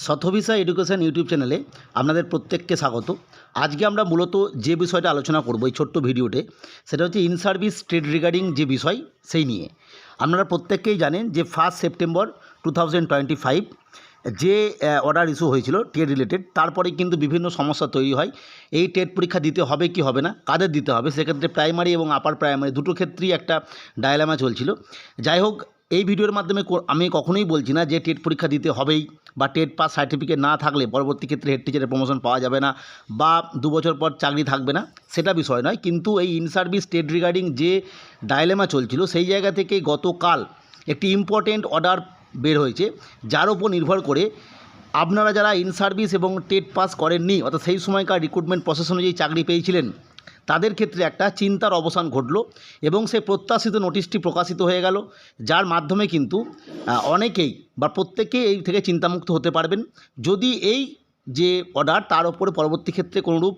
শতভিসা education YouTube চ্যানেলে আপনাদের প্রত্যেককে স্বাগত। আজকে আমরা মূলত যে বিষয়টা আলোচনা করব এই ছোট্ট ভিডিওতে, সেটা হচ্ছে ইন সার্ভিস ট্রেড রিগার্ডিং যে বিষয় সেই নিয়ে। আপনারা প্রত্যেককেই জানেন যে 1 সেপ্টেম্বর 2025 যে অর্ডার ইস্যু হয়েছিল টেট রিলেটেড, তারপরে কিন্তু বিভিন্ন সমস্যা তৈরি হয়। এই টেট পরীক্ষা দিতে হবে কি হবে না, কাদের দিতে হবে, সেক্ষেত্রে প্রাইমারি এবং আপার প্রাইমারি দুটো ক্ষেত্রেই একটা ডায়লামা চলছিল। যাই হোক, এই ভিডিওর মাধ্যমে আমি কখনোই বলছি না যে টেট পরীক্ষা দিতে হবেই, বা টেট পাস সার্টিফিকেট না থাকলে পরবর্তী ক্ষেত্রে হেড টিচারের প্রমোশন পাওয়া যাবে না, বা 2 বছর পর চাকরি থাকবে না, সেটা বিষয় নয়। কিন্তু এই ইন সার্ভিস টেট রিগার্ডিং যে ডায়লেমা চলছিল, সেই জায়গা থেকে গতকাল একটি ইম্পর্টেন্ট অর্ডার বের হয়েছে, যার উপর নির্ভর করে আপনারা যারা ইন সার্ভিস এবং টেট পাস করেননি, অর্থাৎ সেই সময়কার রিক্রুটমেন্ট প্রসেস অনুযায়ী চাকরি পেয়েছিলেন, তাদের ক্ষেত্রে একটা চিন্তার অবসান ঘটল এবং সেই প্রত্যাশিত নোটিশটি প্রকাশিত হয়ে গেল, যার মাধ্যমে কিন্তু অনেকেই বা প্রত্যেকেই এই থেকে চিন্তামুক্ত হতে পারবেন। যদি এই যে অর্ডার তার উপরে পরবর্তী ক্ষেত্রে কোনোরূপ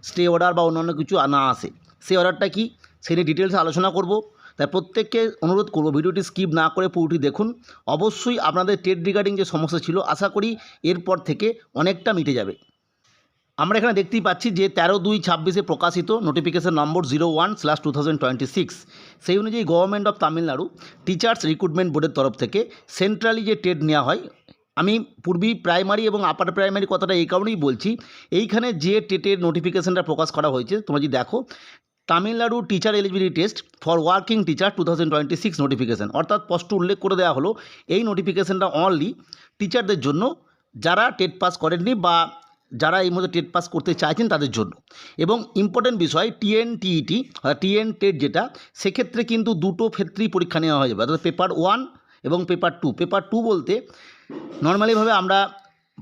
স্টে অর্ডার বা অন্যান্য কিছু না আসে, সেই অর্ডারটা কি সে নিয়ে ডিটেলসে আলোচনা করব। তাই প্রত্যেককে অনুরোধ করব ভিডিওটি স্কিপ না করে পুরোটি দেখুন। অবশ্যই আপনাদের টেট রিগার্ডিং যে সমস্যা ছিল, আশা করি এরপর থেকে অনেকটা মিটে যাবে। আমরা এখানে দেখতেই পাচ্ছি যে 13/2/26 প্রকাশিত নোটিফিকেশন নম্বর 01/2026, সেই অনুযায়ী government of Tamil Nadu teachers recruitment বোর্ডের তরফ থেকে সেন্ট্রালি যে টেট নেওয়া হয়, আমি পূর্বেই প্রাইমারি এবং আপার প্রাইমারি কথাটা এই কারণেই বলছি, এইখানে যে টেটের নোটিফিকেশনটা প্রকাশ করা হয়েছে তোমরা যদি দেখো, Tamil Nadu teacher eligibility test for working teacher 2026 notification, অর্থাৎ স্পষ্ট উল্লেখ করে দেওয়া হলো এই নোটিফিকেশনটা অনলি টিচারদের জন্য যারা টেট পাস করেননি বা যারা এই মধ্যে টেট পাস করতে চাইছেন তাদের জন্য। এবং ইম্পর্টেন্ট বিষয় টিএনটিইটি টিএন টেট যেটা, সেক্ষেত্রে কিন্তু দুটো ক্ষেত্রেই পরীক্ষা নেওয়া হয়ে যাবে, অর্থাৎ পেপার 1 এবং পেপার 2। পেপার 2 বলতে নর্মালিভাবে আমরা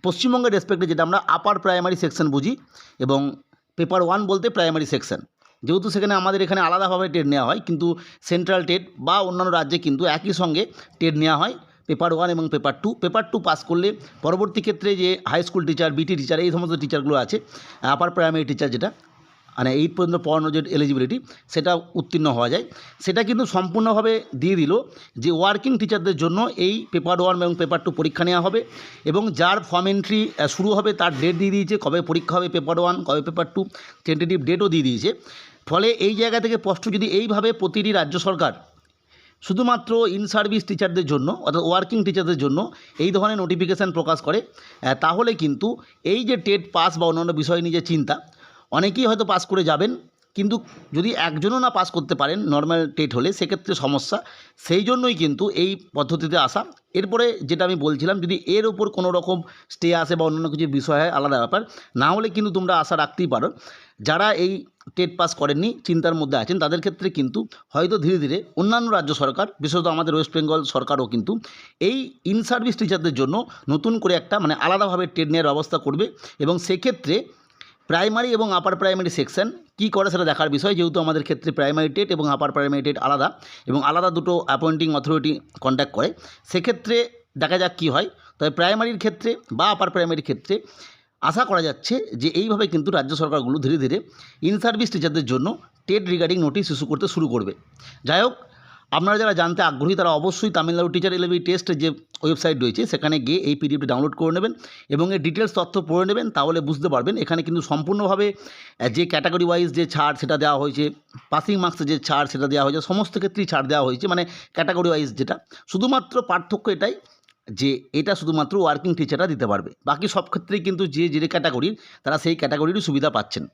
পশ্চিমবঙ্গের রেসপেক্টে যেটা আমরা আপার প্রাইমারি সেকশন বুঝি, এবং পেপার 1 বলতে প্রাইমারি সেকশন। যেহেতু সেখানে আমাদের এখানে আলাদাভাবে টেট নেওয়া হয়, কিন্তু সেন্ট্রাল টেট বা অন্যান্য রাজ্যে কিন্তু একই সঙ্গে টেট নেওয়া হয় পেপার 1 এবং পেপার 2। পেপার 2 পাস করলে পরবর্তী ক্ষেত্রে যে হাই স্কুল টিচার, বিটি টিচার, এই সমস্ত টিচারগুলো আছে, আপার প্রাইমারি টিচার যেটা মানে 8 পর্যন্ত পড়ানোর যে এলিজিবিলিটি, সেটা উত্তীর্ণ হওয়া যায়। সেটা কিন্তু সম্পূর্ণভাবে দিয়ে দিল যে ওয়ার্কিং টিচারদের জন্য এই পেপার 1 এবং পেপার 2 পরীক্ষা নেওয়া হবে, এবং যার ফর্ম এন্ট্রি শুরু হবে তার ডেট দিয়ে দিয়েছে, কবে পরীক্ষা হবে পেপার 1, কবে পেপার 2, টেন্টেটিভ ডেটও দিয়ে দিয়েছে। ফলে এই জায়গা থেকে স্পষ্ট যদি এইভাবে প্রতিটি রাজ্য সরকার শুধুমাত্র ইন সার্ভিস টিচারদের জন্য অর্থাৎ ওয়ার্কিং টিচারদের জন্য এই ধরনের নোটিফিকেশান প্রকাশ করে, তাহলে কিন্তু এই যে টেট পাস বা অন্যান্য বিষয় নিয়ে যে চিন্তা, অনেকেই হয়তো পাস করে যাবেন, কিন্তু যদি একজনও না পাস করতে পারেন নর্মাল টেট হলে, সেক্ষেত্রে সমস্যা। সেই জন্যই কিন্তু এই পদ্ধতিতে আসা। এরপরে যেটা আমি বলছিলাম, যদি এর ওপর কোনো রকম স্টে আসে বা অন্যান্য কিছু বিষয় হয়, আলাদা ব্যাপার, না হলে কিন্তু তোমরা আশা রাখতেই পারো যারা এই টেট পাস করেননি, চিন্তার মধ্যে আছেন, তাদের ক্ষেত্রে কিন্তু হয়তো ধীরে ধীরে অন্যান্য রাজ্য সরকার, বিশেষত আমাদের ওয়েস্ট বেঙ্গল সরকারও কিন্তু এই ইন সার্ভিস টিচারদের জন্য নতুন করে একটা মানে আলাদাভাবে টেট নেওয়ার ব্যবস্থা করবে। এবং সেক্ষেত্রে প্রাইমারি এবং আপার প্রাইমারি সেকশন কী করে সেটা দেখার বিষয়, যেহেতু আমাদের ক্ষেত্রে প্রাইমারি টেট এবং আপার প্রাইমারি টেট আলাদা, এবং আলাদা দুটো অ্যাপয়েন্টিং অথরিটি কন্ট্যাক্ট করে, সেক্ষেত্রে দেখা যাক কী হয়। তবে প্রাইমারির ক্ষেত্রে বা আপার প্রাইমারির ক্ষেত্রে আশা করা যাচ্ছে যে এইভাবে কিন্তু রাজ্য সরকারগুলো ধীরে ধীরে ইন সার্ভিস টিচারদের জন্য টেট রিগার্ডিং নোটিশ ইস্যু করতে শুরু করবে। যাই হোক, আপনারা যারা জানতে আগ্রহী তারা অবশ্যই তামিলনাড়ু টিচার এলিজিবিলিটি টেস্ট যে ওয়েবসাইট রয়েছে সেখানে গিয়ে এই পিডিএফটি ডাউনলোড করে নেবেন এবং এর ডিটেলস তথ্য পড়ে নেবেন, তাহলে বুঝতে পারবেন এখানে কিন্তু সম্পূর্ণভাবে যে ক্যাটাগরি ওয়াইজ যে ছাড় সেটা দেওয়া হয়েছে, পাসিং মার্কসের যে ছাড় সেটা দেওয়া হয়েছে, সমস্ত ক্ষেত্রেই ছাড় দেওয়া হয়েছে, মানে ক্যাটাগরি ওয়াইজ যেটা। শুধুমাত্র পার্থক্য এটাই যে এটা শুধুমাত্র ওয়ার্কিং টিচাররা দিতে পারবে, বাকি সব ক্ষেত্রেই কিন্তু যে ক্যাটাগরির তারা সেই ক্যাটাগরিরই সুবিধা পাচ্ছেন।